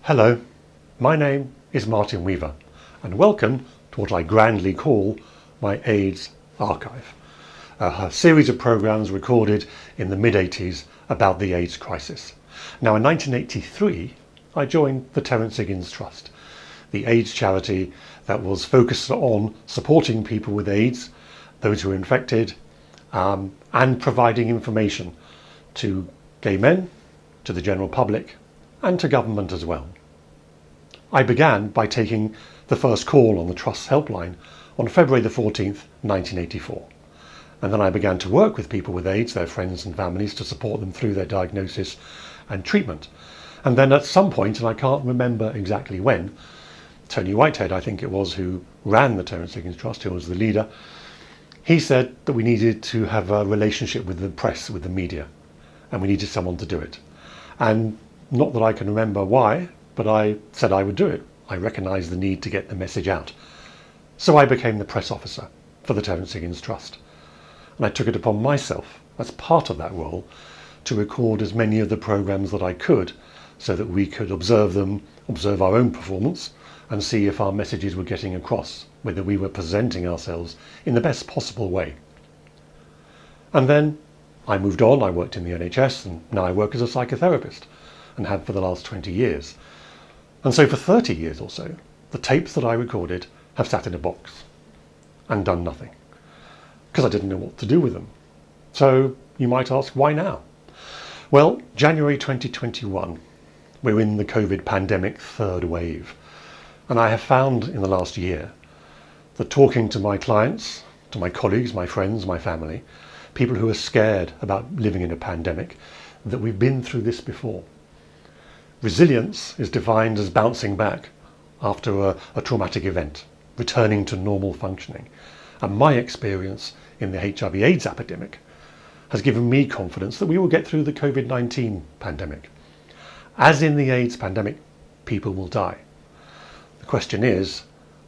Hello, my name is Martin Weaver and welcome to what I grandly call my AIDS archive, a series of programmes recorded in the mid-80s about the AIDS crisis. Now in 1983 I joined the Terrence Higgins Trust, the AIDS charity that was focused on supporting people with AIDS, those who are infected, and providing information to gay men, to the general public and to government as well. I began by taking the first call on the Trust's helpline on February the 14th, 1984. And then I began to work with people with AIDS, their friends and families, to support them through their diagnosis and treatment. And then at some point, and I can't remember exactly when, Tony Whitehead, I think it was, who ran the Terrence Higgins Trust, who was the leader, he said that we needed to have a relationship with the press, with the media, and we needed someone to do it. And not that I can remember why, but I said I would do it. I recognised the need to get the message out. So I became the press officer for the Terrence Higgins Trust. And I took it upon myself, as part of that role, to record as many of the programmes that I could so that we could observe them, observe our own performance, and see if our messages were getting across, whether we were presenting ourselves in the best possible way. And then I moved on, I worked in the NHS, and now I work as a psychotherapist, and have for the last 20 years. And so for 30 years or so, the tapes that I recorded have sat in a box and done nothing, because I didn't know what to do with them. So you might ask, why now? Well, January 2021, we're in the COVID pandemic third wave. And I have found in the last year that talking to my clients, to my colleagues, my friends, my family, people who are scared about living in a pandemic, that we've been through this before. Resilience is defined as bouncing back after a traumatic event, returning to normal functioning. And my experience in the HIV/AIDS epidemic has given me confidence that we will get through the COVID-19 pandemic. As in the AIDS pandemic, people will die. The question is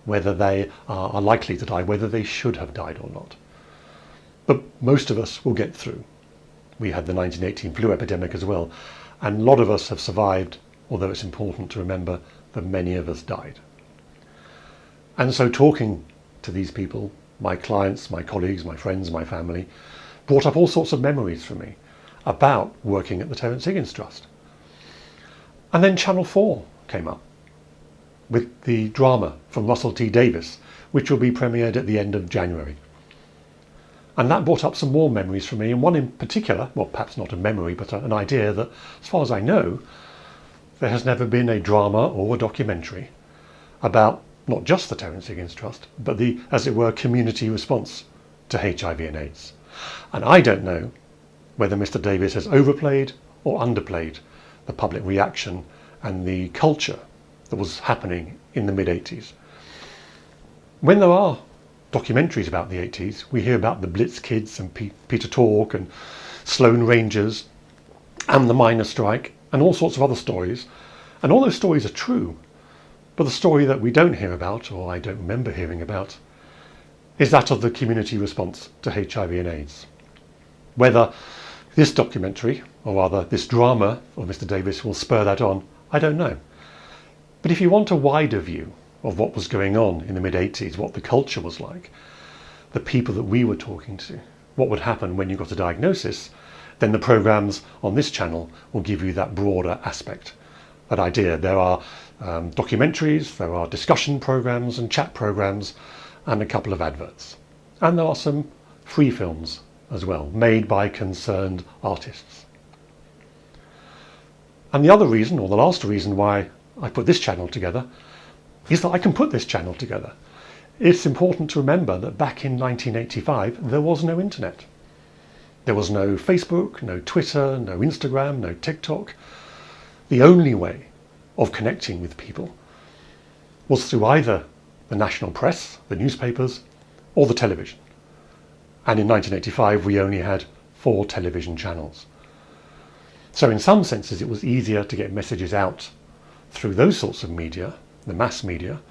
whether they are likely to die, whether they should have died or not. But most of us will get through. We had the 1918 flu epidemic as well, and a lot of us have survived, although it's important to remember that many of us died. And so talking to these people, my clients, my colleagues, my friends, my family, brought up all sorts of memories for me about working at the Terrence Higgins Trust. And then Channel 4 came up with the drama from Russell T Davies, which will be premiered at the end of January. And that brought up some more memories for me, and one in particular, well, perhaps not a memory, but an idea that, as far as I know, there has never been a drama or a documentary about not just the Terrence Higgins Trust, but the, as it were, community response to HIV and AIDS. And I don't know whether Mr. Davies has overplayed or underplayed the public reaction and the culture that was happening in the mid-80s. When there are documentaries about the 80s, we hear about the Blitz Kids and Peter Tork and Sloane Rangers and the miners' strike and all sorts of other stories. And all those stories are true. But the story that we don't hear about, or I don't remember hearing about, is that of the community response to HIV and AIDS. Whether this documentary, or rather this drama of Mr. Davies, will spur that on, I don't know. But if you want a wider view of what was going on in the mid-80s, what the culture was like, the people that we were talking to, what would happen when you got a diagnosis, then the programmes on this channel will give you that broader aspect, that idea. There are documentaries, there are discussion programmes and chat programmes, and a couple of adverts. And there are some free films as well, made by concerned artists. And the other reason, or the last reason why I put this channel together, is that I can put this channel together. It's important to remember that back in 1985 there was no internet. There was no Facebook, no Twitter, no Instagram, no TikTok. The only way of connecting with people was through either the national press, the newspapers, or the television. And in 1985 we only had 4 television channels. So in some senses it was easier to get messages out through those sorts of media, the mass media,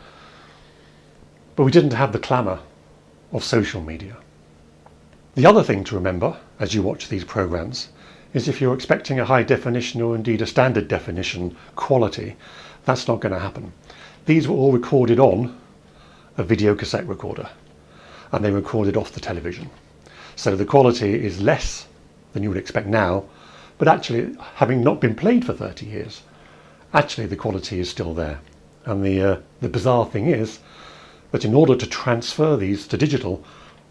but we didn't have the clamour of social media. The other thing to remember as you watch these programmes is if you're expecting a high definition or indeed a standard definition quality, That's not going to happen. These were all recorded on a video cassette recorder, and they were recorded off the television. So the quality is less than you would expect now, but actually, having not been played for 30 years, actually the quality is still there. And the bizarre thing is that in order to transfer these to digital,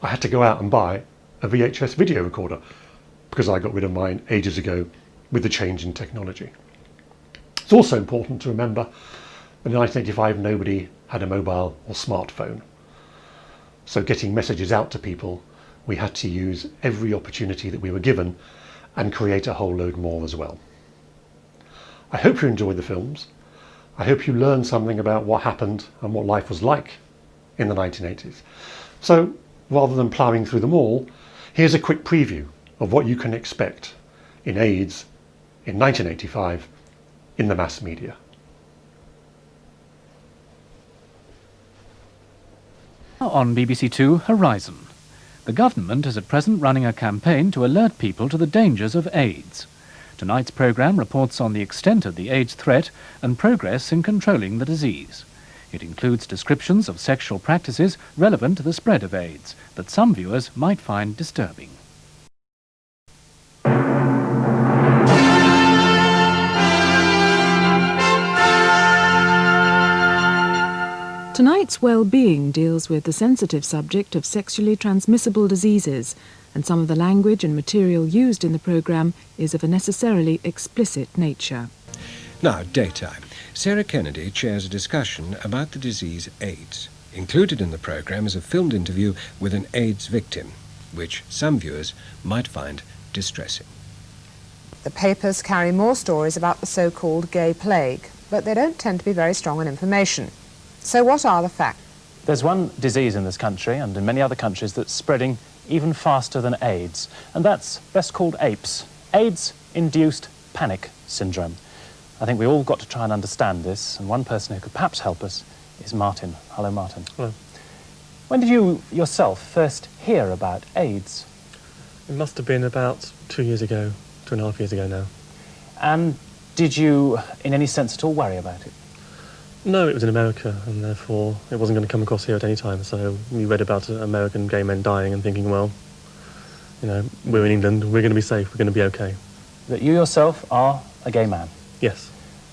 I had to go out and buy a VHS video recorder, because I got rid of mine ages ago with the change in technology. It's also important to remember that in 1985 nobody had a mobile or smartphone. So getting messages out to people, we had to use every opportunity that we were given and create a whole load more as well. I hope you enjoyed the films. I hope you learned something about what happened and what life was like in the 1980s. So rather than ploughing through them all, here's a quick preview of what you can expect in AIDS in 1985 in the mass media. On BBC Two, Horizon. The government is at present running a campaign to alert people to the dangers of AIDS. Tonight's programme reports on the extent of the AIDS threat and progress in controlling the disease. It includes descriptions of sexual practices relevant to the spread of AIDS that some viewers might find disturbing. Tonight's Well-Being deals with the sensitive subject of sexually transmissible diseases, and some of the language and material used in the programme is of a necessarily explicit nature. Now, daytime. Sarah Kennedy chairs a discussion about the disease AIDS. Included in the programme is a filmed interview with an AIDS victim, which some viewers might find distressing. The papers carry more stories about the so-called gay plague, but they don't tend to be very strong on information. So what are the facts? There's one disease in this country and in many other countries that's spreading even faster than AIDS, and that's best called APES, AIDS-induced panic syndrome. I think we all got to try and understand this, and one person who could perhaps help us is Martin. Hello, Martin. Hello. When did you yourself first hear about AIDS? It must have been about 2 years ago, 2.5 years ago now. And did you, in any sense at all, worry about it? No, it was in America, and therefore it wasn't going to come across here at any time, so we read about American gay men dying and thinking, well, you know, we're in England, we're going to be safe, we're going to be okay. That you yourself are a gay man? Yes.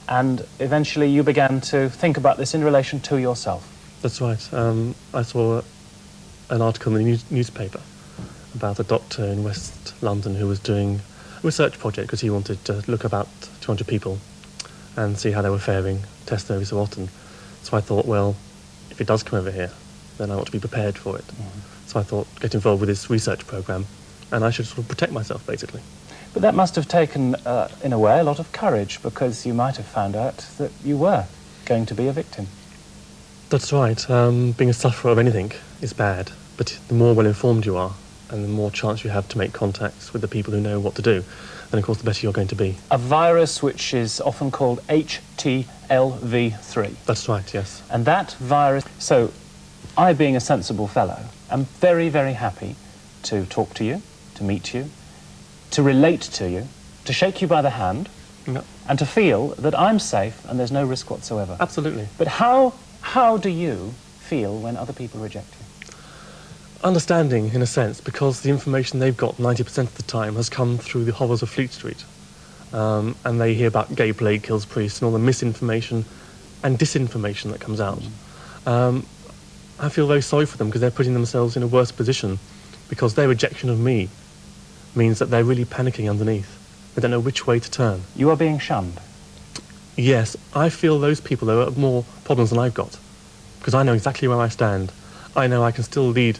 And eventually you began to think about this in relation to yourself? That's right. I saw an article in the newspaper about a doctor in West London who was doing a research project because he wanted to look about 200 people and see how they were faring, test them every so often. So I thought, well, if it does come over here, then I ought to be prepared for it. So I thought, get involved with this research programme, and I should sort of protect myself, basically. But that must have taken, in a way, a lot of courage, because you might have found out that you were going to be a victim. That's right. Being a sufferer of anything is bad, but the more well-informed you are, and the more chance you have to make contacts with the people who know what to do, then of course the better you're going to be. A virus which is often called HTLV3. That's right, yes. And that virus... So, I, being a sensible fellow, am very, very happy to talk to you, to meet you, to relate to you, to shake you by the hand, No. and to feel that I'm safe and there's no risk whatsoever. Absolutely. But how do you feel when other people reject you? Understanding, in a sense, because the information they've got 90% of the time has come through the hovels of Fleet Street. And they hear about gay plague kills priests and all the misinformation and disinformation that comes out. I feel very sorry for them because they're putting themselves in a worse position because their rejection of me means that they're really panicking underneath. They don't know which way to turn. You are being shunned. Yes, I feel those people have more problems than I've got because I know exactly where I stand. I know I can still lead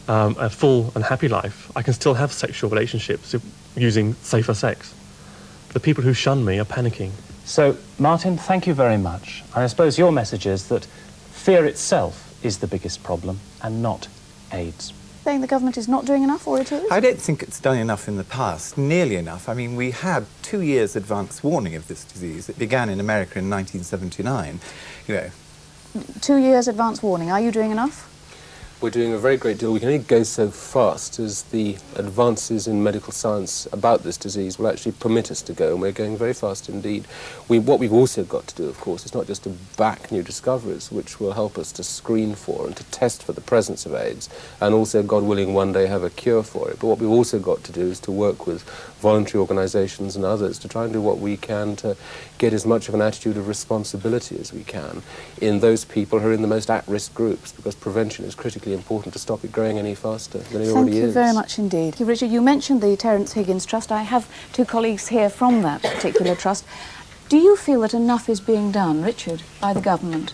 a full and happy life. I can still have sexual relationships using safer sex. The people who shun me are panicking. So, Martin, thank you very much. And I suppose your message is that fear itself is the biggest problem and not AIDS. Saying the government is not doing enough, or it is? I don't think it's done enough in the past, nearly enough. I mean, we had 2 years advance warning of this disease. It began in America in 1979. You know. 2 years advance warning. Are you doing enough? We're doing a very great deal. We can only go so fast as the advances in medical science about this disease will actually permit us to go, and we're going very fast indeed. What we've also got to do, of course, is not just to back new discoveries, which will help us to screen for and to test for the presence of AIDS, and also, God willing, one day have a cure for it. But what we've also got to do is to work with voluntary organisations and others to try and do what we can to get as much of an attitude of responsibility as we can in those people who are in the most at-risk groups, because prevention is critically important to stop it growing any faster than it already is. Thank you very much indeed. Thank you, Richard. You mentioned the Terrence Higgins Trust. I have two colleagues here from that particular trust. Do you feel that enough is being done, Richard, by the government?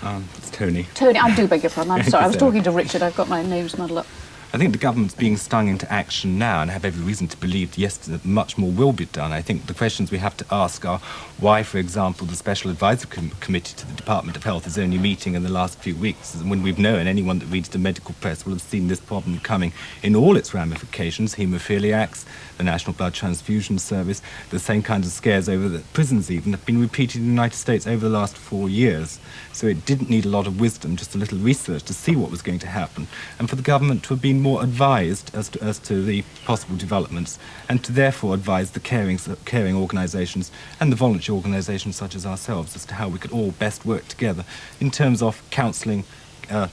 It's Tony. Tony, I do beg your pardon. I'm sorry. I was talking to Richard. I've got my names muddled up. I think the government's being stung into action now, and I have every reason to believe, yes, that much more will be done. I think the questions we have to ask are why, for example, the Special Advisory Committee to the Department of Health is only meeting in the last few weeks, when we've known, anyone that reads the medical press will have seen this problem coming in all its ramifications: haemophiliacs, the National Blood Transfusion Service, the same kinds of scares over the prisons even have been repeated in the United States over the last 4 years. So it didn't need a lot of wisdom, just a little research to see what was going to happen, and for the government to have been more advised as to the possible developments, and to therefore advise the caring organisations and the voluntary organisations such as ourselves as to how we could all best work together in terms of counselling,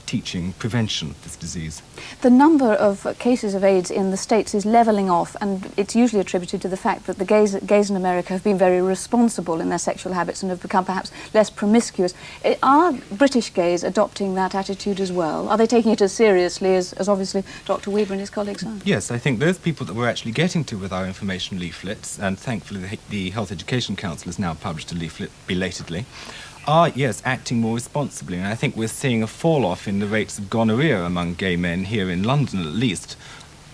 teaching, prevention of this disease. The number of cases of AIDS in the States is levelling off, and it's usually attributed to the fact that the gays in America have been very responsible in their sexual habits and have become perhaps less promiscuous. Are British gays adopting that attitude as well? Are they taking it as seriously as obviously Dr. Weaver and his colleagues are? Yes, I think those people that we're actually getting to with our information leaflets, and thankfully the Health Education Council has now published a leaflet belatedly, are, yes, acting more responsibly. And I think we're seeing a fall-off in the rates of gonorrhea among gay men here in London, at least,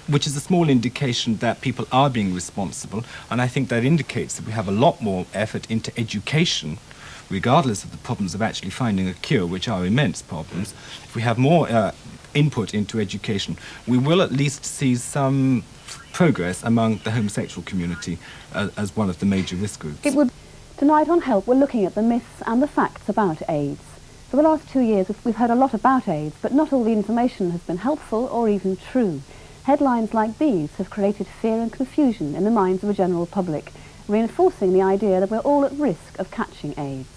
which is a small indication that people are being responsible. And I think that indicates that we have a lot more effort into education, regardless of the problems of actually finding a cure, which are immense problems. If we have more input into education, we will at least see some progress among the homosexual community as one of the major risk groups. Tonight on Help, we're looking at the myths and the facts about AIDS. For the last 2 years, we've heard a lot about AIDS, but not all the information has been helpful or even true. Headlines like these have created fear and confusion in the minds of the general public, reinforcing the idea that we're all at risk of catching AIDS.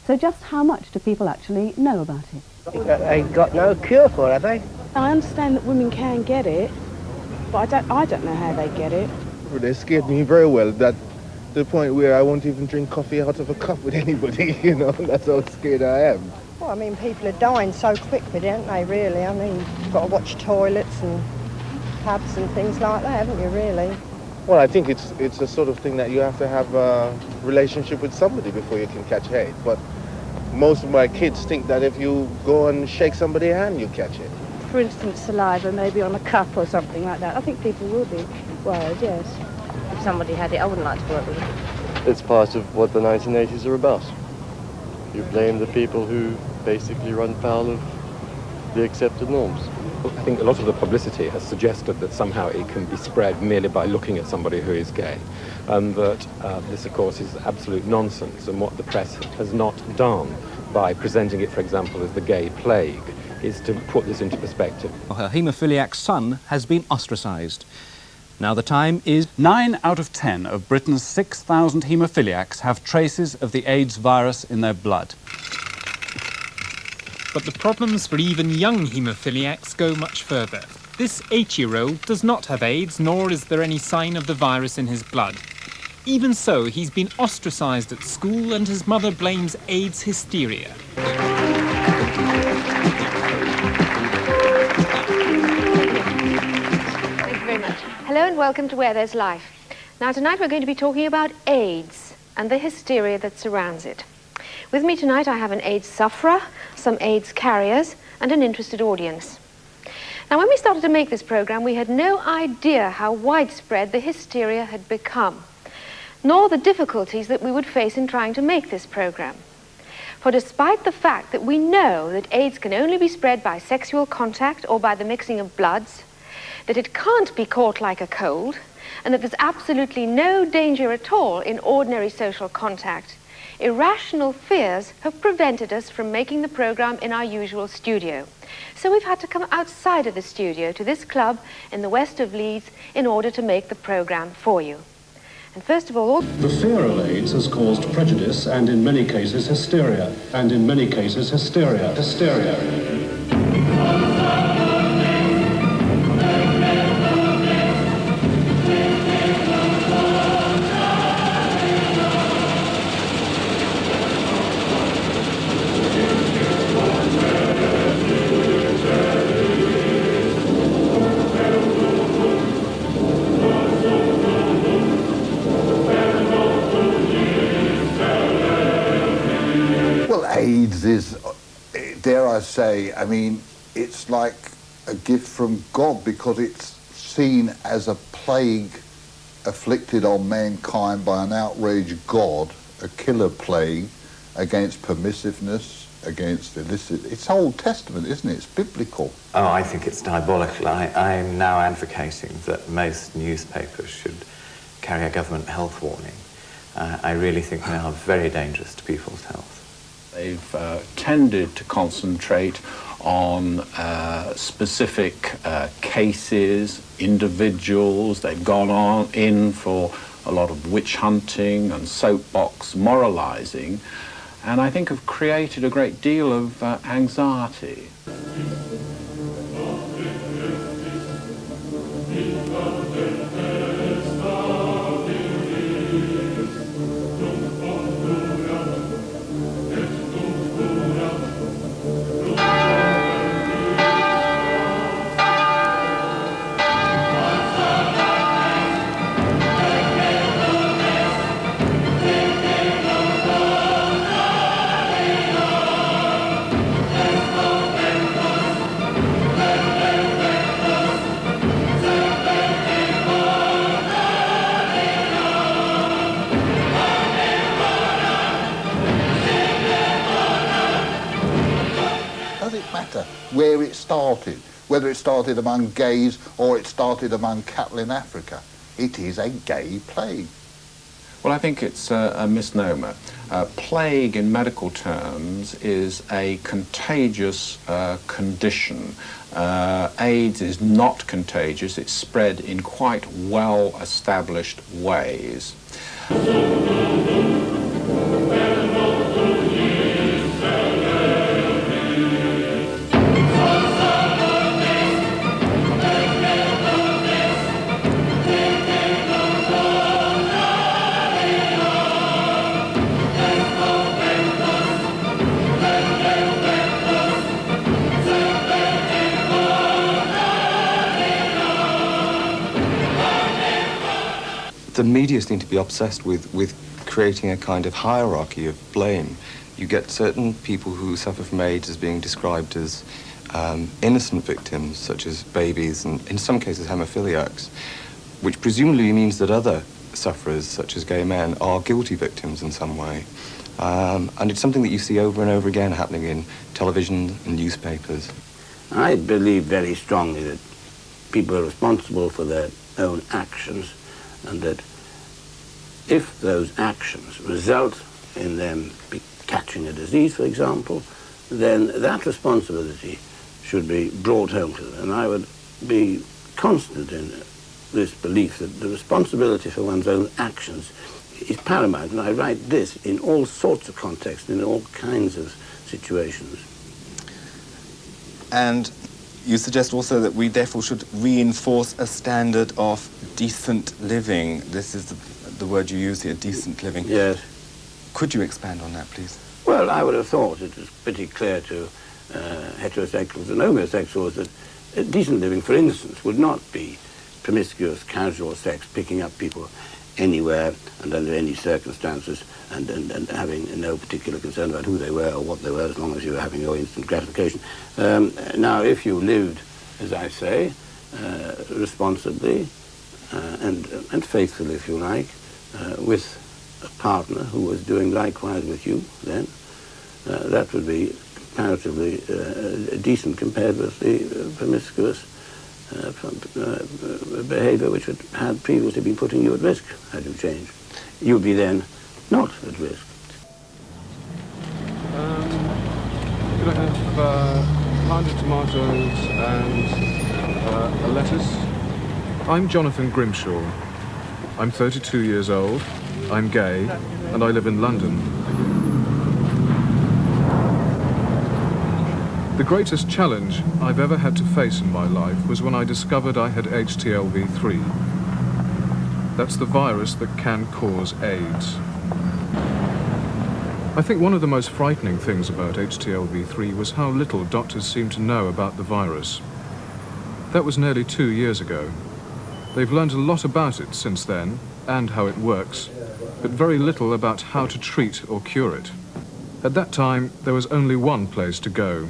So just how much do people actually know about it? They've got no cure for it, have they? I understand that women can get it, but I don't know how they get it. Well, they scared me very well, that to the point where I won't even drink coffee out of a cup with anybody, you know, that's how scared I am. Well, I mean, people are dying so quickly, don't they, really? I mean, you've got to watch toilets and pubs and things like that, haven't you, really? Well, I think it's a sort of thing that you have to have a relationship with somebody before you can catch AIDS, but most of my kids think that if you go and shake somebody's hand, you catch it. For instance, saliva, maybe on a cup or something like that. I think people will be worried, yes. If somebody had it, I wouldn't like to work with it. It's part of what the 1980s are about. You blame the people who basically run foul of the accepted norms. I think a lot of the publicity has suggested that somehow it can be spread merely by looking at somebody who is gay, and that this, of course, is absolute nonsense, and what the press has not done by presenting it, for example, as the gay plague, is to put this into perspective. Her haemophiliac son has been ostracised. Now the time is 9 out of 10 of Britain's 6,000 haemophiliacs have traces of the AIDS virus in their blood. But the problems for even young haemophiliacs go much further. This 8-year-old does not have AIDS, nor is there any sign of the virus in his blood. Even so, he's been ostracised at school, and his mother blames AIDS hysteria. Hello and welcome to Where There's Life. Now tonight we're going to be talking about AIDS and the hysteria that surrounds it. With me tonight I have an AIDS sufferer, some AIDS carriers and an interested audience. Now when we started to make this program we had no idea how widespread the hysteria had become, nor the difficulties that we would face in trying to make this program. For despite the fact that we know that AIDS can only be spread by sexual contact or by the mixing of bloods, that it can't be caught like a cold, and that there's absolutely no danger at all in ordinary social contact, irrational fears have prevented us from making the programme in our usual studio. So we've had to come outside of the studio to this club in the west of Leeds in order to make the programme for you. And first of all... The fear of AIDS has caused prejudice and in many cases hysteria. And in many cases hysteria. AIDS is, dare I say, I mean, it's like a gift from God because it's seen as a plague afflicted on mankind by an outraged God, a killer plague against permissiveness, against illicit. It's Old Testament, isn't it? It's biblical. Oh, I think it's diabolical. I'm now advocating that most newspapers should carry a government health warning. I really think they are very dangerous to people's health. They've tended to concentrate on specific cases, individuals. They've gone in for a lot of witch hunting and soapbox moralising, and I think have created a great deal of anxiety. Where it started, whether it started among gays or it started among cattle in Africa. It is a gay plague. Well, I think it's a misnomer. Plague in medical terms is a contagious condition. AIDS is not contagious. It's spread in quite well-established ways. The media seem to be obsessed with creating a kind of hierarchy of blame. You get certain people who suffer from AIDS as being described as innocent victims, such as babies and, in some cases, haemophiliacs, which presumably means that other sufferers, such as gay men, are guilty victims in some way. And it's something that you see over and over again happening in television and newspapers. I believe very strongly that people are responsible for their own actions, and that if those actions result in them catching a disease, for example, then that responsibility should be brought home to them. And I would be constant in this belief that the responsibility for one's own actions is paramount. And I write this in all sorts of contexts, in all kinds of situations. And you suggest also that we therefore should reinforce a standard of decent living. This is the word you use here, decent living. Yes. Could you expand on that, please? Well, I would have thought it was pretty clear to heterosexuals and homosexuals that decent living, for instance, would not be promiscuous, casual sex, picking up people anywhere and under any circumstances, and having no particular concern about who they were or what they were, as long as you were having your instant gratification. Now, if you lived, as I say, responsibly and faithfully, if you like, with a partner who was doing likewise with you, then that would be comparatively decent compared with the promiscuous behaviour which had previously been putting you at risk had you changed. You'd be then not at risk. Could I have a pound of tomatoes and a lettuce? I'm Jonathan Grimshaw. I'm 32 years old, I'm gay, and I live in London. The greatest challenge I've ever had to face in my life was when I discovered I had HTLV-3. That's the virus that can cause AIDS. I think one of the most frightening things about HTLV-3 was how little doctors seemed to know about the virus. That was nearly 2 years ago. They've learned a lot about it since then, and how it works, but very little about how to treat or cure it. At that time, there was only one place to go.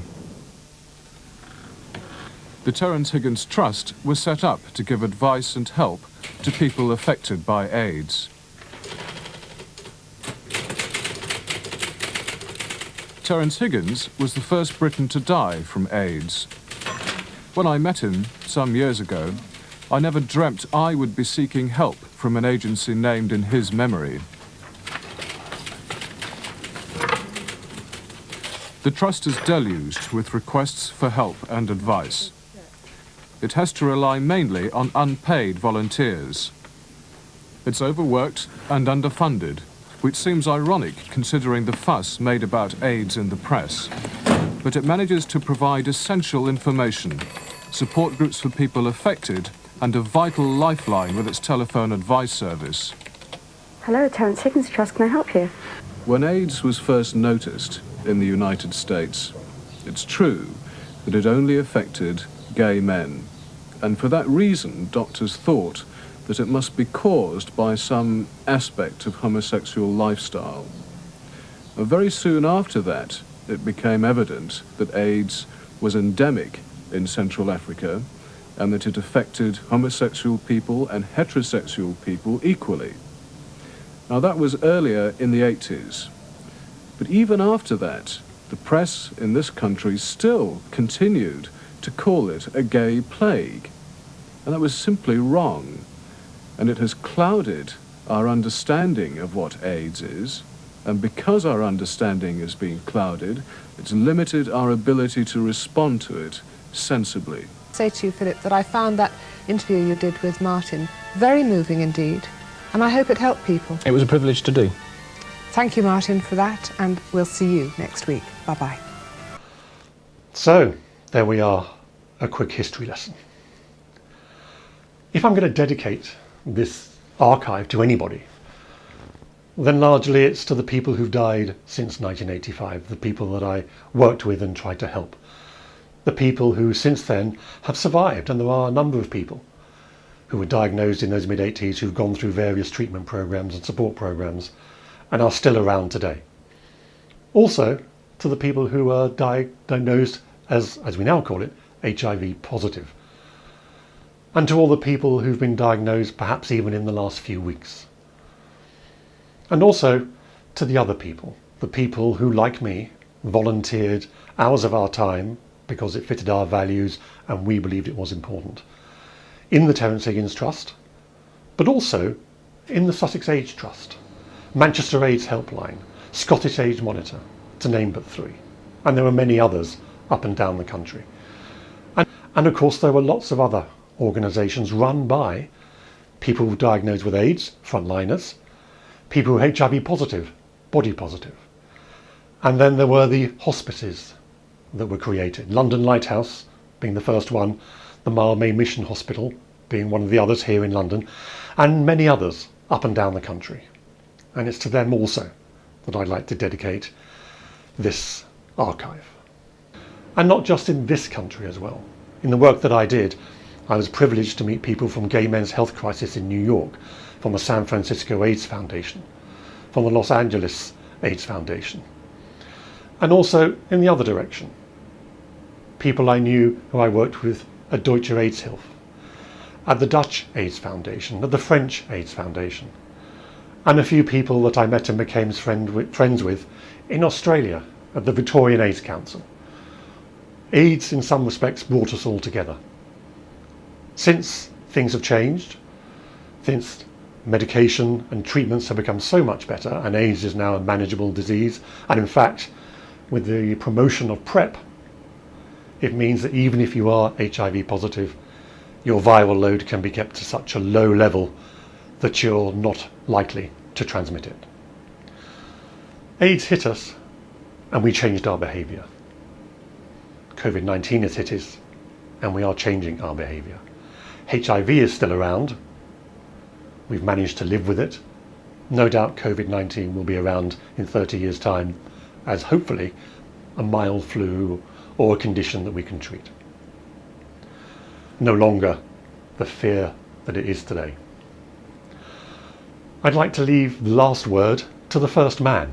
The Terrence Higgins Trust was set up to give advice and help to people affected by AIDS. Terrence Higgins was the first Briton to die from AIDS. When I met him some years ago, I never dreamt I would be seeking help from an agency named in his memory. The Trust is deluged with requests for help and advice. It has to rely mainly on unpaid volunteers. It's overworked and underfunded, which seems ironic considering the fuss made about AIDS in the press. But it manages to provide essential information, support groups for people affected, and a vital lifeline with its telephone advice service. Hello, Terrence Higgins Trust, can I help you? When AIDS was first noticed in the United States, it's true that it only affected gay men. And for that reason, doctors thought that it must be caused by some aspect of homosexual lifestyle. Very soon after that, it became evident that AIDS was endemic in Central Africa and that it affected homosexual people and heterosexual people equally. Now that was earlier in the 80s, but even after that, the press in this country still continued to call it a gay plague, and that was simply wrong, and it has clouded our understanding of what AIDS is, and because our understanding has been clouded, it's limited our ability to respond to it sensibly. Say to you, Philip, that I found that interview you did with Martin very moving indeed, and I hope it helped people. It was a privilege to do. Thank you, Martin, for that, and we'll see you next week. Bye-bye. So, there we are, a quick history lesson. If I'm going to dedicate this archive to anybody, then largely it's to the people who've died since 1985, the people that I worked with and tried to help. The people who since then have survived, and there are a number of people who were diagnosed in those mid-80s who've gone through various treatment programs and support programs and are still around today. Also to the people who are diagnosed as we now call it, HIV positive. And to all the people who've been diagnosed perhaps even in the last few weeks. And also to the other people, the people who, like me, volunteered hours of our time because it fitted our values and we believed it was important, in the Terrence Higgins Trust, but also in the Sussex AIDS Trust, Manchester AIDS Helpline, Scottish AIDS Monitor, to name but three. And there were many others up and down the country. And of course there were lots of other organisations run by people diagnosed with AIDS, frontliners, people who are HIV positive, body positive. And then there were the hospices that were created. London Lighthouse being the first one, the Mile May Mission Hospital being one of the others here in London, and many others up and down the country. And it's to them also that I'd like to dedicate this archive. And not just in this country as well. In the work that I did, I was privileged to meet people from Gay Men's Health Crisis in New York, from the San Francisco AIDS Foundation, from the Los Angeles AIDS Foundation, and also in the other direction. People I knew who I worked with at Deutsche AIDS Hilfe, at the Dutch AIDS Foundation, at the French AIDS Foundation, and a few people that I met and became friends with in Australia at the Victorian AIDS Council. AIDS in some respects brought us all together. Since things have changed, since medication and treatments have become so much better and AIDS is now a manageable disease, and in fact with the promotion of PrEP, it means that even if you are HIV positive, your viral load can be kept to such a low level that you're not likely to transmit it. AIDS hit us and we changed our behaviour. COVID-19 has hit us and we are changing our behaviour. HIV is still around. We've managed to live with it. No doubt COVID-19 will be around in 30 years' time as hopefully a mild flu or a condition that we can treat. No longer the fear that it is today. I'd like to leave the last word to the first man.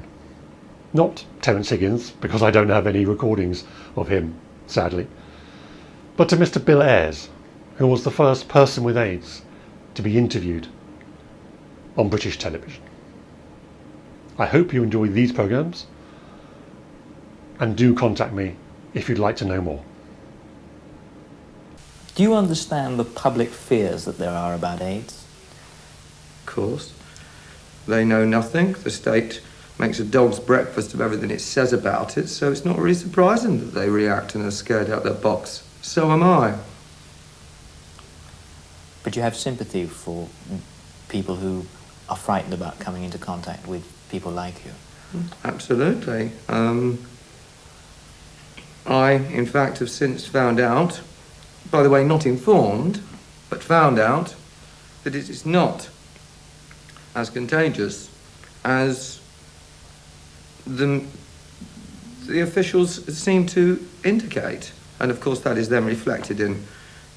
Not Terrence Higgins, because I don't have any recordings of him, sadly, but to Mr. Bill Ayres, who was the first person with AIDS to be interviewed on British television. I hope you enjoy these programmes and do contact me if you'd like to know more. Do you understand the public fears that there are about AIDS? Of course. They know nothing. The state makes a dog's breakfast of everything it says about it, so it's not really surprising that they react and are scared out their box. So am I. But you have sympathy for people who are frightened about coming into contact with people like you? Absolutely. I, in fact, have since found out, by the way, not informed, but found out that it is not as contagious as the officials seem to indicate. And of course that is then reflected in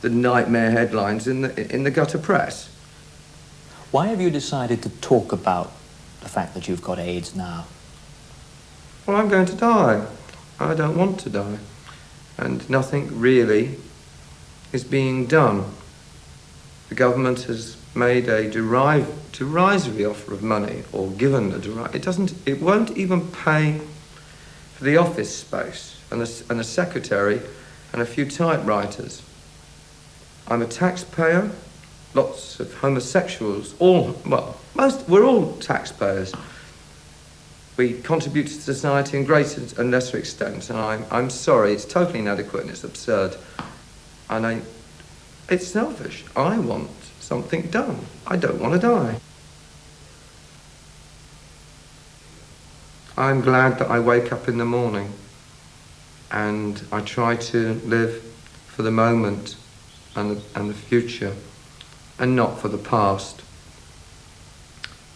the nightmare headlines in the gutter press. Why have you decided to talk about the fact that you've got AIDS now? Well, I'm going to die. I don't want to die. And nothing really is being done. The government has made a derisory offer of money, or given a it won't even pay for the office space and a secretary and a few typewriters. I'm a taxpayer. Lots of homosexuals, we're all taxpayers. We contribute to society in greater and lesser extent, and I'm sorry, it's totally inadequate and it's absurd. And it's selfish. I want something done. I don't want to die. I'm glad that I wake up in the morning and I try to live for the moment and the future, and not for the past.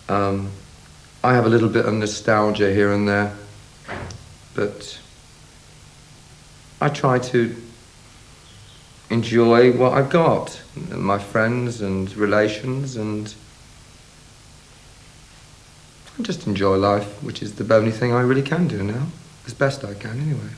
I have a little bit of nostalgia here and there, but I try to enjoy what I've got, my friends and relations, and just enjoy life, which is the only thing I really can do now, as best I can anyway.